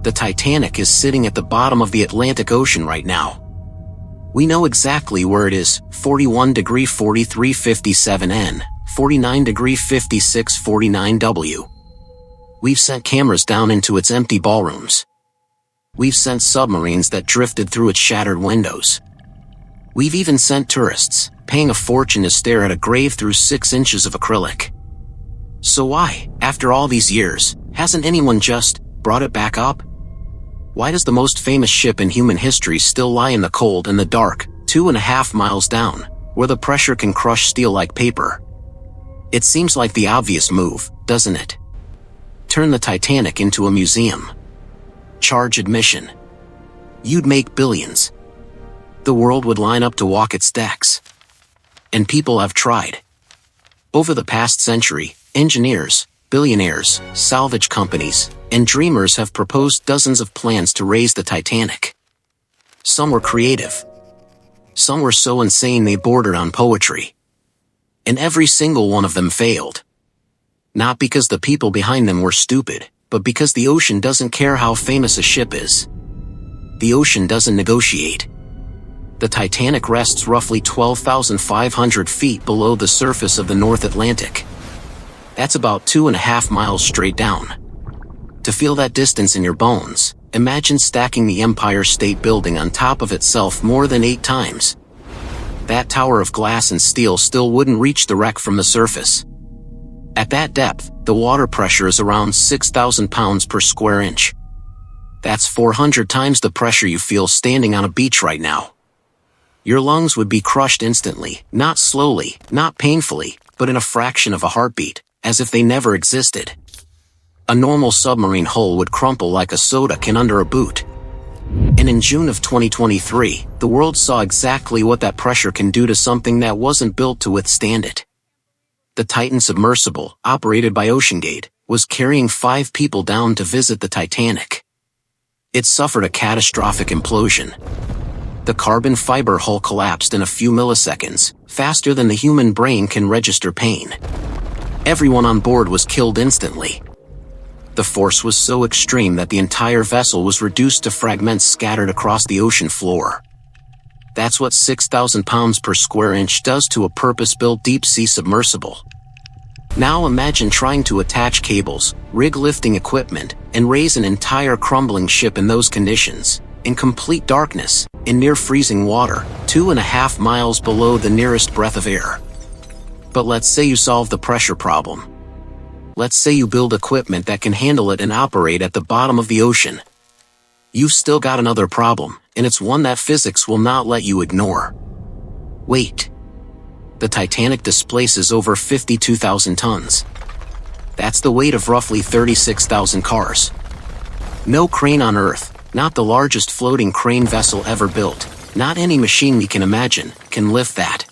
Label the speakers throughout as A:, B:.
A: The Titanic is sitting at the bottom of the Atlantic Ocean right now. We know exactly where it is: 41°43'57 N, 49°56'49 W. We've sent cameras down into its empty ballrooms. We've sent submarines that drifted through its shattered windows. We've even sent tourists, paying a fortune to stare at a grave through 6 inches of acrylic. So why, after all these years, hasn't anyone just brought it back up? Why does the most famous ship in human history still lie in the cold and the dark, 2.5 miles down, where the pressure can crush steel like paper? It seems like the obvious move, doesn't it? Turn the Titanic into a museum. Charge admission. You'd make billions. The world would line up to walk its decks. And people have tried. Over the past century, engineers, billionaires, salvage companies, and dreamers have proposed dozens of plans to raise the Titanic. Some were creative. Some were so insane they bordered on poetry. And every single one of them failed. Not because the people behind them were stupid, but because the ocean doesn't care how famous a ship is. The ocean doesn't negotiate. The Titanic rests roughly 12,500 feet below the surface of the North Atlantic. That's about 2.5 miles straight down. To feel that distance in your bones, imagine stacking the Empire State Building on top of itself more than 8 times. That tower of glass and steel still wouldn't reach the wreck from the surface. At that depth, the water pressure is around 6,000 pounds per square inch. That's 400 times the pressure you feel standing on a beach right now. Your lungs would be crushed instantly, not slowly, not painfully, but in a fraction of a heartbeat, as if they never existed. A normal submarine hull would crumple like a soda can under a boot. And in June of 2023, the world saw exactly what that pressure can do to something that wasn't built to withstand it. The Titan submersible, operated by OceanGate, was carrying 5 people down to visit the Titanic. It suffered a catastrophic implosion. The carbon fiber hull collapsed in a few milliseconds, faster than the human brain can register pain. Everyone on board was killed instantly. The force was so extreme that the entire vessel was reduced to fragments scattered across the ocean floor. That's what 6,000 pounds per square inch does to a purpose-built deep-sea submersible. Now imagine trying to attach cables, rig lifting equipment, and raise an entire crumbling ship in those conditions, in complete darkness, in near-freezing water, 2.5 miles below the nearest breath of air. But let's say you solve the pressure problem. Let's say you build equipment that can handle it and operate at the bottom of the ocean. You've still got another problem, and it's one that physics will not let you ignore. Weight. The Titanic displaces over 52,000 tons. That's the weight of roughly 36,000 cars. No crane on Earth, not the largest floating crane vessel ever built, not any machine we can imagine, can lift that.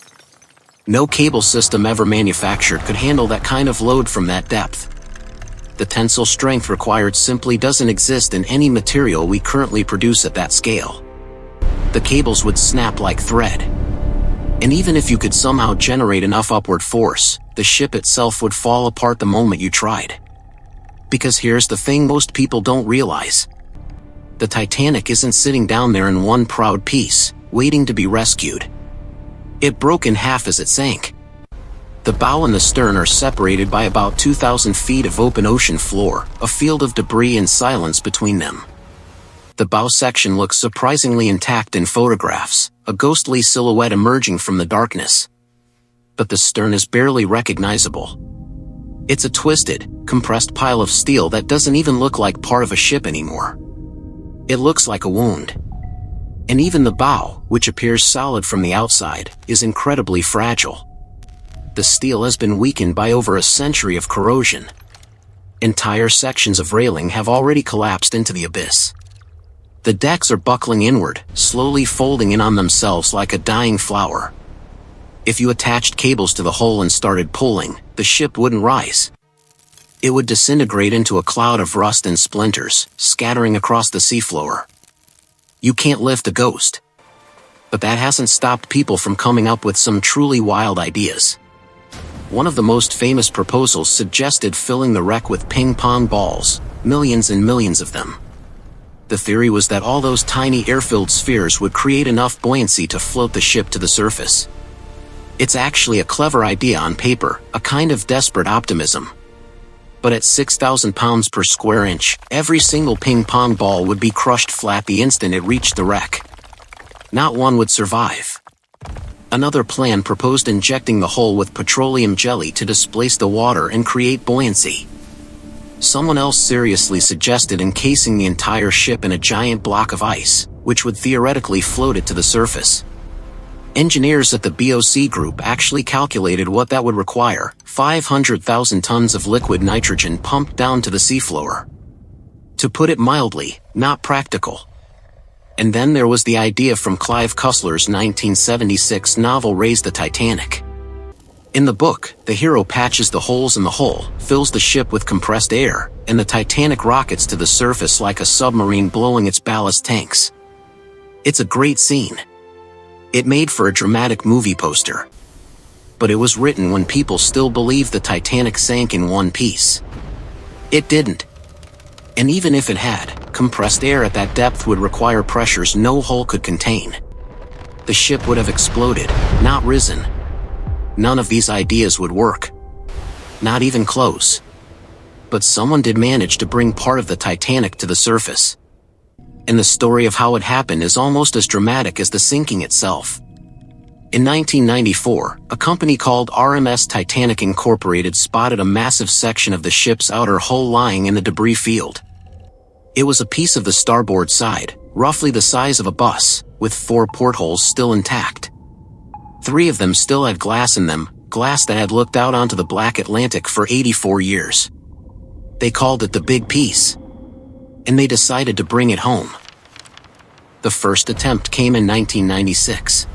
A: No cable system ever manufactured could handle that kind of load from that depth. The tensile strength required simply doesn't exist in any material we currently produce at that scale. The cables would snap like thread. And even if you could somehow generate enough upward force, the ship itself would fall apart the moment you tried. Because here's the thing most people don't realize. The Titanic isn't sitting down there in one proud piece, waiting to be rescued. It broke in half as it sank. The bow and the stern are separated by about 2,000 feet of open ocean floor, a field of debris and silence between them. The bow section looks surprisingly intact in photographs, a ghostly silhouette emerging from the darkness. But the stern is barely recognizable. It's a twisted, compressed pile of steel that doesn't even look like part of a ship anymore. It looks like a wound. And even the bow, which appears solid from the outside, is incredibly fragile. The steel has been weakened by over a century of corrosion. Entire sections of railing have already collapsed into the abyss. The decks are buckling inward, slowly folding in on themselves like a dying flower. If you attached cables to the hull and started pulling, the ship wouldn't rise. It would disintegrate into a cloud of rust and splinters, scattering across the seafloor. You can't lift a ghost. But that hasn't stopped people from coming up with some truly wild ideas. One of the most famous proposals suggested filling the wreck with ping-pong balls, millions and millions of them. The theory was that all those tiny air-filled spheres would create enough buoyancy to float the ship to the surface. It's actually a clever idea on paper, a kind of desperate optimism. But at 6,000 pounds per square inch, every single ping-pong ball would be crushed flat the instant it reached the wreck. Not one would survive. Another plan proposed injecting the hull with petroleum jelly to displace the water and create buoyancy. Someone else seriously suggested encasing the entire ship in a giant block of ice, which would theoretically float it to the surface. Engineers at the BOC group actually calculated what that would require: 500,000 tons of liquid nitrogen pumped down to the seafloor. To put it mildly, not practical. And then there was the idea from Clive Cussler's 1976 novel Raise the Titanic. In the book, the hero patches the holes in the hull, fills the ship with compressed air, and the Titanic rockets to the surface like a submarine blowing its ballast tanks. It's a great scene. It made for a dramatic movie poster. But it was written when people still believed the Titanic sank in one piece. It didn't. And even if it had, compressed air at that depth would require pressures no hull could contain. The ship would have exploded, not risen. None of these ideas would work. Not even close. But someone did manage to bring part of the Titanic to the surface. And the story of how it happened is almost as dramatic as the sinking itself. In 1994, a company called RMS Titanic Incorporated spotted a massive section of the ship's outer hull lying in the debris field. It was a piece of the starboard side, roughly the size of a bus, with 4 portholes still intact. 3 of them still had glass in them, glass that had looked out onto the Black Atlantic for 84 years. They called it the Big Piece. And they decided to bring it home. The first attempt came in 1996.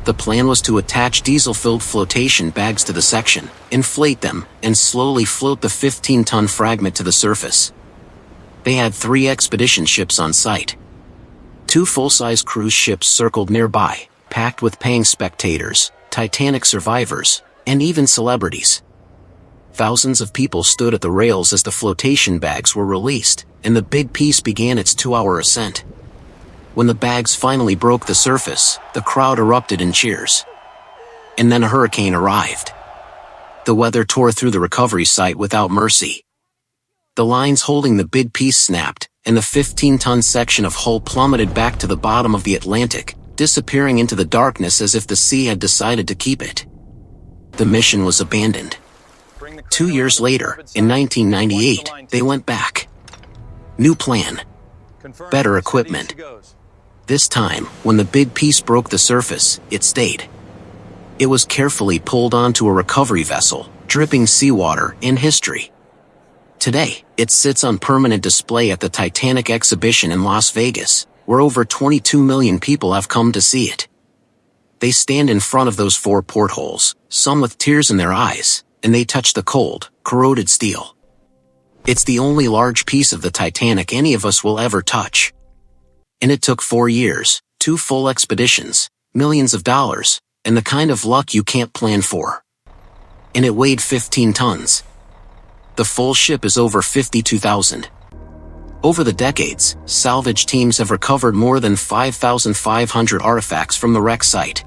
A: The plan was to attach diesel-filled flotation bags to the section, inflate them, and slowly float the 15-ton fragment to the surface. They had 3 expedition ships on site. 2 full-size cruise ships circled nearby, packed with paying spectators, Titanic survivors, and even celebrities. Thousands of people stood at the rails as the flotation bags were released, and the Big Piece began its 2-hour ascent. When the bags finally broke the surface, the crowd erupted in cheers. And then a hurricane arrived. The weather tore through the recovery site without mercy. The lines holding the Big Piece snapped, and the 15-ton section of hull plummeted back to the bottom of the Atlantic, disappearing into the darkness as if the sea had decided to keep it. The mission was abandoned. 2 years later, in 1998, they went back. New plan. Better equipment. This time, when the Big Piece broke the surface, it stayed. It was carefully pulled onto a recovery vessel, dripping seawater in history. Today, it sits on permanent display at the Titanic exhibition in Las Vegas, where over 22 million people have come to see it. They stand in front of those 4 portholes, some with tears in their eyes, and they touch the cold, corroded steel. It's the only large piece of the Titanic any of us will ever touch. And it took 4 years, 2 full expeditions, millions of dollars, and the kind of luck you can't plan for. And it weighed 15 tons. The full ship is over 52,000. Over the decades, salvage teams have recovered more than 5,500 artifacts from the wreck site.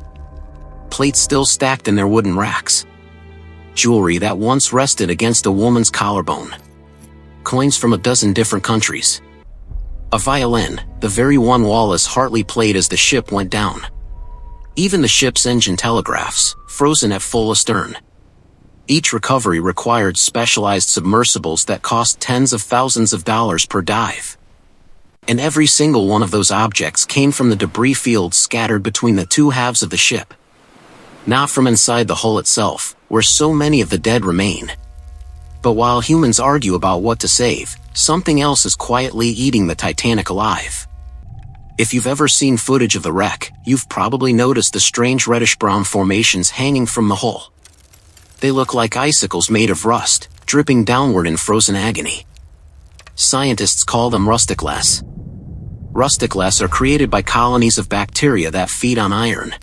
A: Plates still stacked in their wooden racks. Jewelry that once rested against a woman's collarbone. Coins from a dozen different countries. A violin, the very one Wallace Hartley played as the ship went down. Even the ship's engine telegraphs, frozen at full astern. Each recovery required specialized submersibles that cost tens of thousands of dollars per dive. And every single one of those objects came from the debris fields scattered between the 2 halves of the ship. Not from inside the hull itself, where so many of the dead remain. But while humans argue about what to save, something else is quietly eating the Titanic alive. If you've ever seen footage of the wreck, you've probably noticed the strange reddish-brown formations hanging from the hull. They look like icicles made of rust, dripping downward in frozen agony. Scientists call them rusticles. Rusticles are created by colonies of bacteria that feed on iron.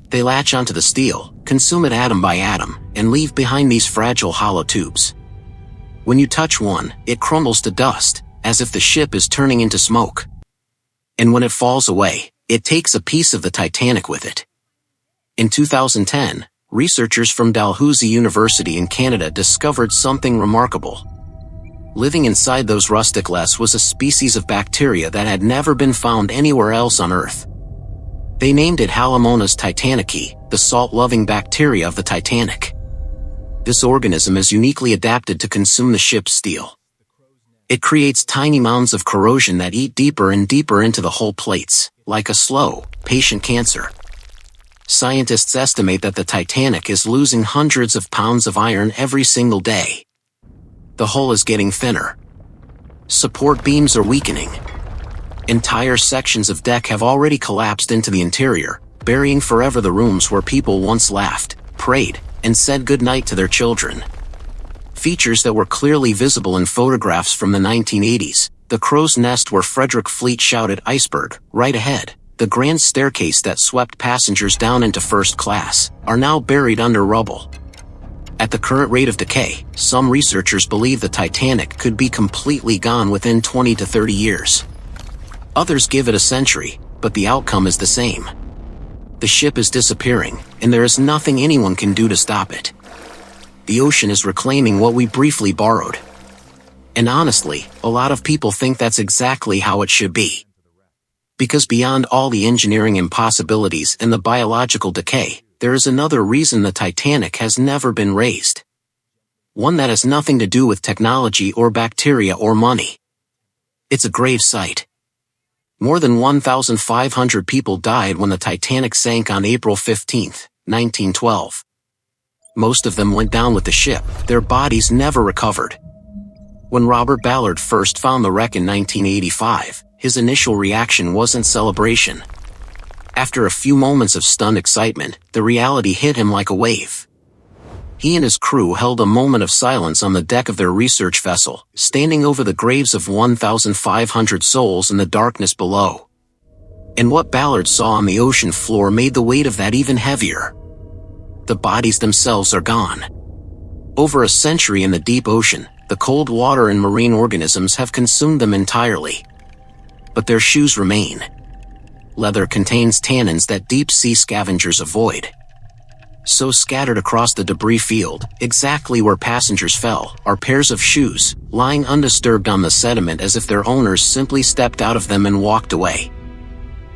A: They latch onto the steel, consume it atom by atom, and leave behind these fragile hollow tubes. When you touch one, it crumbles to dust, as if the ship is turning into smoke. And when it falls away, it takes a piece of the Titanic with it. In 2010, researchers from Dalhousie University in Canada discovered something remarkable. Living inside those rusticles was a species of bacteria that had never been found anywhere else on Earth. They named it Halomonas titanici, the salt-loving bacteria of the Titanic. This organism is uniquely adapted to consume the ship's steel. It creates tiny mounds of corrosion that eat deeper and deeper into the hull plates, like a slow, patient cancer. Scientists estimate that the Titanic is losing hundreds of pounds of iron every single day. The hull is getting thinner. Support beams are weakening. Entire sections of deck have already collapsed into the interior, burying forever the rooms where people once laughed, prayed, and said goodnight to their children. Features that were clearly visible in photographs from the 1980s, the crow's nest where Frederick Fleet shouted "Iceberg" right ahead, the grand staircase that swept passengers down into first class, are now buried under rubble. At the current rate of decay, some researchers believe the Titanic could be completely gone within 20 to 30 years. Others give it a century, but the outcome is the same. The ship is disappearing, and there is nothing anyone can do to stop it. The ocean is reclaiming what we briefly borrowed. And honestly, a lot of people think that's exactly how it should be. Because beyond all the engineering impossibilities and the biological decay, there is another reason the Titanic has never been raised. One that has nothing to do with technology or bacteria or money. It's a grave site. More than 1,500 people died when the Titanic sank on April 15, 1912. Most of them went down with the ship, their bodies never recovered. When Robert Ballard first found the wreck in 1985, his initial reaction wasn't celebration. After a few moments of stunned excitement, the reality hit him like a wave. He and his crew held a moment of silence on the deck of their research vessel, standing over the graves of 1,500 souls in the darkness below. And what Ballard saw on the ocean floor made the weight of that even heavier. The bodies themselves are gone. Over a century in the deep ocean, the cold water and marine organisms have consumed them entirely. But their shoes remain. Leather contains tannins that deep-sea scavengers avoid. So scattered across the debris field, exactly where passengers fell, are pairs of shoes, lying undisturbed on the sediment as if their owners simply stepped out of them and walked away.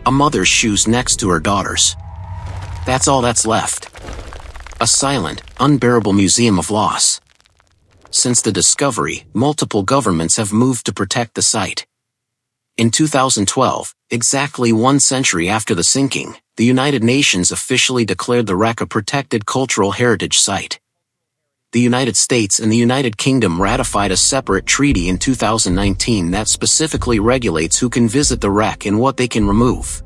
A: A mother's shoes next to her daughter's. That's all that's left. A silent, unbearable museum of loss. Since the discovery, multiple governments have moved to protect the site. In 2012, exactly 1 century after the sinking, the United Nations officially declared the wreck a protected cultural heritage site. The United States and the United Kingdom ratified a separate treaty in 2019 that specifically regulates who can visit the wreck and what they can remove.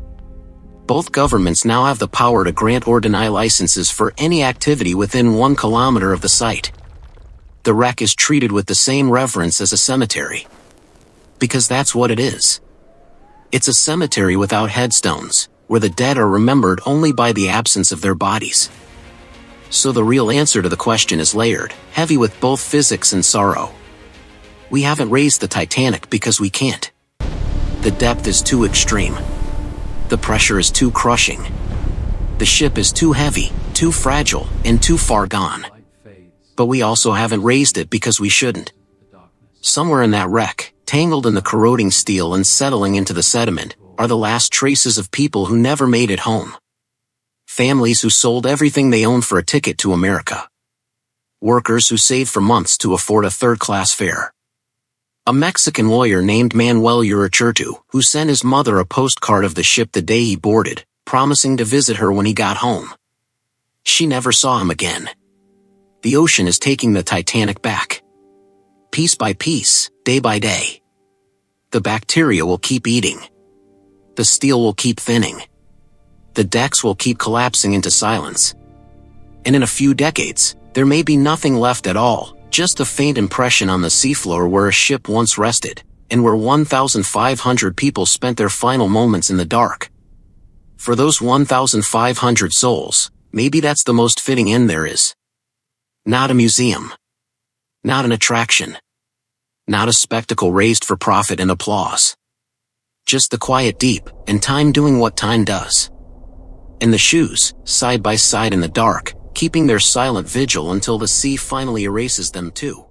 A: Both governments now have the power to grant or deny licenses for any activity within 1 kilometer of the site. The wreck is treated with the same reverence as a cemetery. Because that's what it is. It's a cemetery without headstones, where the dead are remembered only by the absence of their bodies. So the real answer to the question is layered, heavy with both physics and sorrow. We haven't raised the Titanic because we can't. The depth is too extreme. The pressure is too crushing. The ship is too heavy, too fragile, and too far gone. But we also haven't raised it because we shouldn't. Somewhere in that wreck, tangled in the corroding steel and settling into the sediment, are the last traces of people who never made it home. Families who sold everything they owned for a ticket to America. Workers who saved for months to afford a third-class fare. A Mexican lawyer named Manuel Urichurtu, who sent his mother a postcard of the ship the day he boarded, promising to visit her when he got home. She never saw him again. The ocean is taking the Titanic back. Piece by piece, day by day. The bacteria will keep eating. The steel will keep thinning. The decks will keep collapsing into silence. And in a few decades, there may be nothing left at all, just a faint impression on the seafloor where a ship once rested, and where 1,500 people spent their final moments in the dark. For those 1,500 souls, maybe that's the most fitting end there is. Not a museum. Not an attraction. Not a spectacle raised for profit and applause. Just the quiet deep, and time doing what time does. And the shoes, side by side in the dark, keeping their silent vigil until the sea finally erases them too.